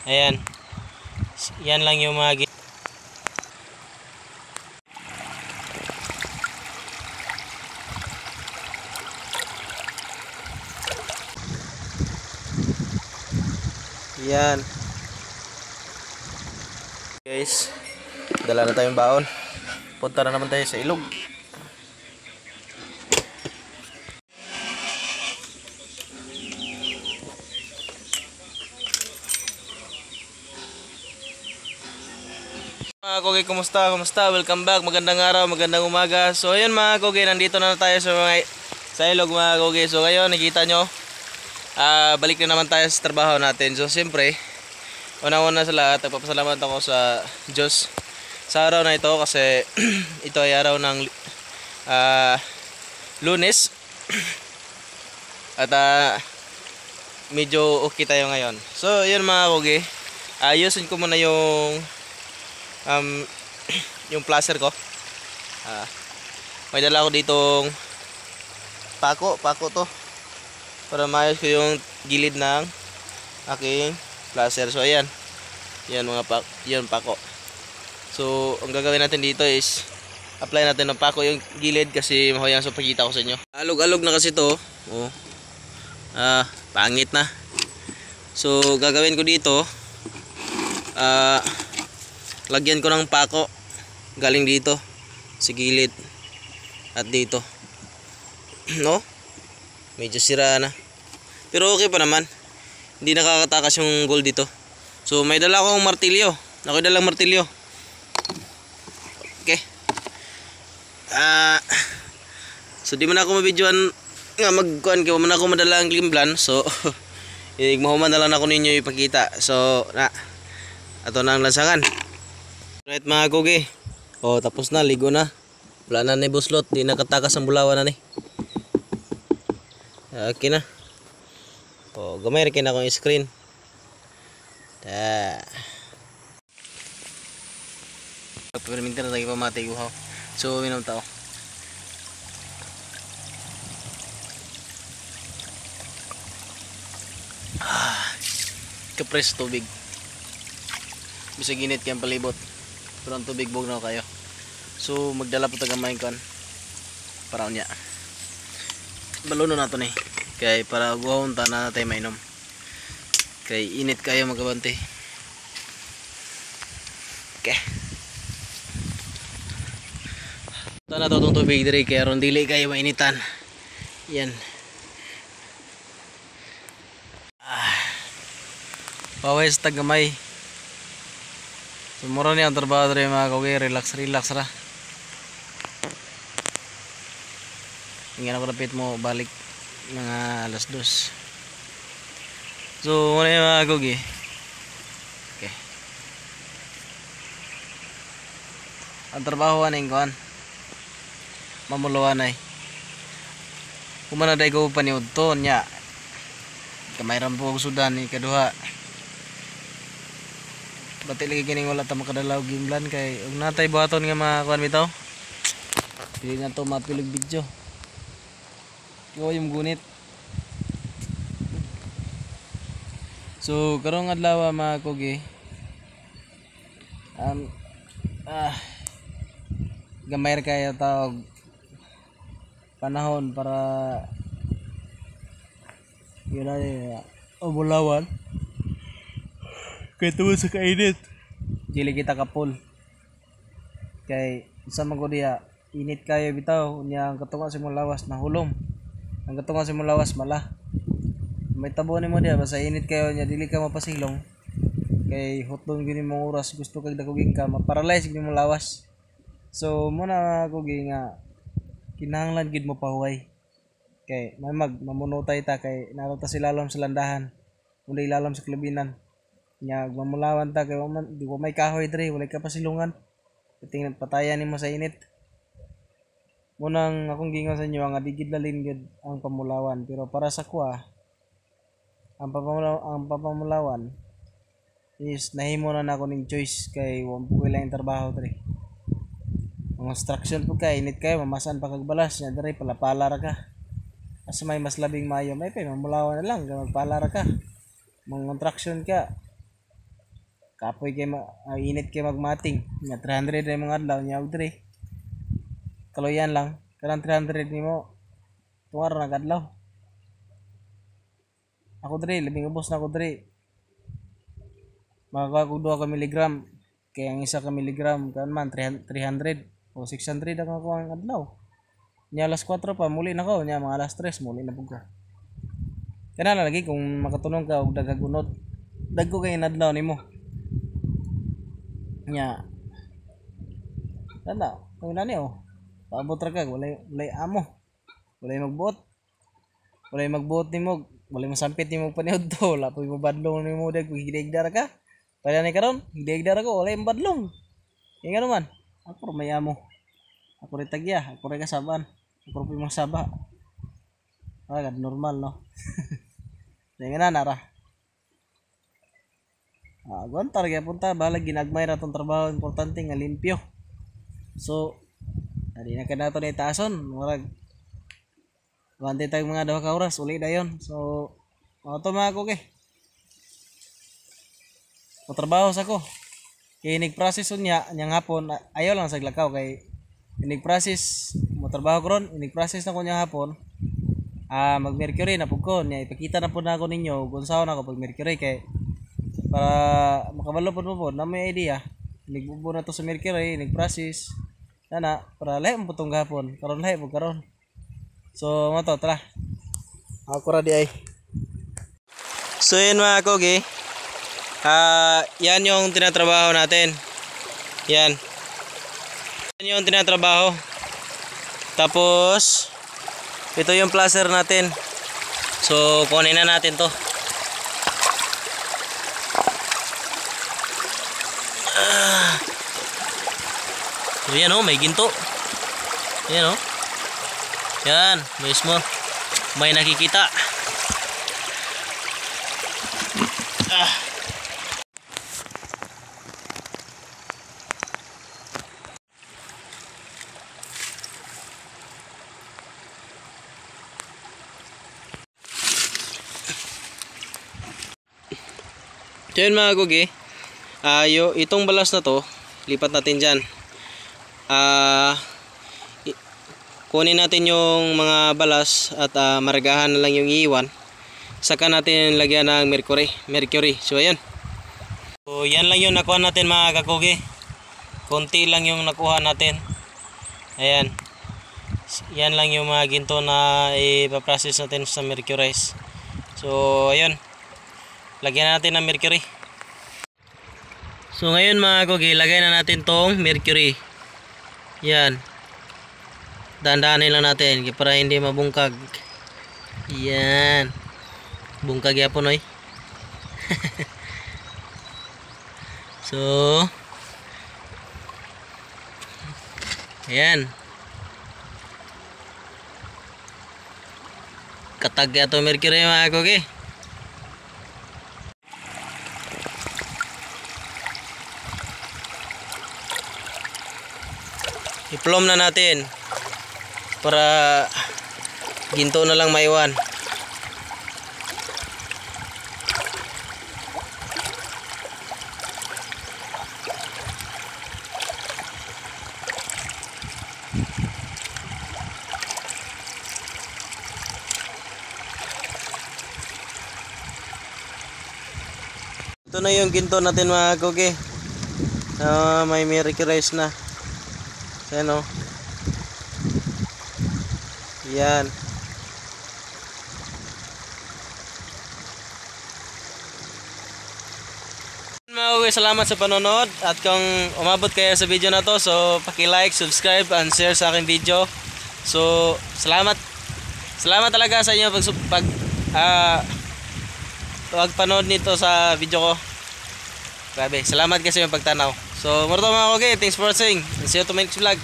Ayan. Yan lang yung mga yan. Guys, dala na tayong baon. Punta na naman tayo sa ilog. Mga kogi, kumusta? Kumusta? Welcome back. Magandang araw, magandang umaga. So ayun mga kogi, nandito na tayo sa ilog mga kogi. So ngayon, nakita nyo, balik na naman tayo sa trabaho natin. So siyempre, una-una sa lahat, nagpapasalamat ako sa Diyos sa araw na ito kasi ito ay araw ng Lunes. At medyo okay tayo ngayon. So yun mga kogi, ayusin ko muna yung placer ko. May dala ko ditong pako to para maayos ko yung gilid ng aking placer. So ayan, yan yan pako. So ang gagawin natin dito is apply natin ng pako yung gilid kasi mahuyang sa pagkita ko sa inyo. Alog-alog na kasi to. Oh. Pangit na. So gagawin ko dito, lagyan ko ng pako galing dito sa gilid at dito. No? Medyo sira na. Pero okay pa naman. Hindi nakakatakas yung gold dito. So may dala akong martilyo. Ako dalang martilyo. Okay. So di man ako mabidyoan nga magkuan kay man ako madala ang gimblan. So igmahuman na lang ako ninyo ipakita. So ato na ang lansangan. Right mga kogi. Oh, tapos na, ligo na. Wala na ni buslot, di nakatakas ang bulawan na ni. Okay na. Oh, gamay rin na akong screen. Pagpapalimintin na tayo pamatay uhaw. So, minom tao. Kapres tubig. Bisa ginit kayang palibot. Pero ang tubig bog na kayo. So magdala po tagamay kan para unya. Baluno na to ni. Kay para guhon ta na tayo mainom. Kay init kayo magabante. Okay. Ito na to itong tubig diri kaya ron dili kayo mainitan. Yan. Pawes tagamay. So mura niya ang trabaho rin mga kogi, relax ra. Ingin ako rapit mo balik mga alas 2. So muna yung mga kogi. Okay. Ang trabaho aning kuan mamuluan ay kumanaday ko paniud to nya kamayran po sudan ni kaduha. Bati lagi kining wala ta makadalaw gimblan kay ug natay buhaton nga mga kuan bitaw. Dili na to mapilig video. Yo yung gunit. So karong adlaw mga kogi. Gamay kayo tawag panahon para yun ay bulawan. Kaya tuwa sa kainit. Dili kita kapul. Kay sa mga diya init kayo bitaw unya ang katunga sa imong lawas nahulom. Ang katunga sa imong lawas mala. May tabo nimo diya basta init kayo nya dili ka mapasilong. Kay hotdon gyud imong oras gusto kag dakuging ka maparalyze gyud imong lawas. So muna ako nga kinahanglan gid mo pahuway. Kay mamunutay ta kay narota sila lalom sa landahan. Uli lalom sa klubinan. Nya mamulawan ta kay di ko may kahoy diri wala ka pasilungan. Tingnan patayan nimo sa init. Munang akong gingon sa inyo nga digid lalin gyud ang pamulawan pero para sa kuha ang pamulawan is nahimo na nako ning choice kay wa po lang trabaho diri. Ang instruction po kay init kayo mamasan pa kag balas nya diri pala ra ka. As may mas labing mayo may pay mamulawan na lang magpala ra ka. Mga contraction ka. Kapoy kay init kay magmating. Nya 300 na mga adlaw nya og dire. Kaloyan lang. Kanang 300 nimo tungar na kadlaw. Ako dire labing ubos na ako dire. Makakuha ko 2 ka miligram. Kaya ang 1 ka miligram kan man 300 o 600 ang ako ang adlaw. Nya alas 4 pa muli na ko nya mga alas 3 muli na pug ko. Kana na lagi kung makatunong ka og dagagunod. Dagko kay adlaw nimo. Nya. Kana, kung nani oh. Paabot ra ka walay amo. Walay magbuot. Walay magbuot nimo, walay masampit nimo paniud to. Wala pa mo badlong nimo dag higdar ka. Pala ni karon, higdar ko walay badlong. Inga naman. Ako may amo. Ako rin tagya, ako rin kasaban. Ako rin masaba. Agad normal no. Dengan na nara. Gontar kaya punta balag ginagmay ra tong trabaho importante nga limpyo. So adi na kada to ni taason murag wante tag mga 2 ka oras uli dayon. So auto ma ako kay mo trabaho sa ko kay process unya nyang hapon ayaw lang sa lakaw kay process mo trabaho ko ron process na ko nyang hapon mag Mercury na pud ko nya ipakita na pud nako ninyo kung saan ako pag Mercury kay para makabalo po na may idea nagbubo na to sa Mercury nagprocess na para lahi mo putong gapon karon lahi po karon so mo to tara ako ra di ay so yun mga kogi yan yung tinatrabaho natin yan yung tinatrabaho tapos ito yung placer natin so kunin na natin to yan o, may ginto. Yan o. Yan, mismo. May nakikita. So yun mga gugi. Itong balas na to, lipat natin dyan. Kunin natin yung mga balas at maragahan na lang yung iiwan, saka natin lagyan ng mercury. So ayan, so yan lang yung nakuha natin mga kakugi, konti lang yung nakuha natin. Ayan, yan lang yung mga ginto na ipaprocess natin sa mercurize. So ayun, lagyan natin ng mercury. So ngayon mga kakugi, lagay na natin tong mercury. Yan. Dandanin lang natin para hindi mabungkag. Yan. Bungkag yapon oy. So ayan. Katag yato mercury mga kogi. I-plumb na natin para ginto na lang maiwan. Ito na yung ginto natin mga kogi. May mercurize na. Ayan o. Yan. Mga salamat sa panonood. At kung umabot kayo sa video na to, so paki-like, subscribe, and share sa aking video. So salamat. Salamat talaga sa inyo pagpanood nito sa video ko. Grabe, salamat kasi yung pagtanaw. So, moro to mga kogi, thanks for watching. See you to my next vlog.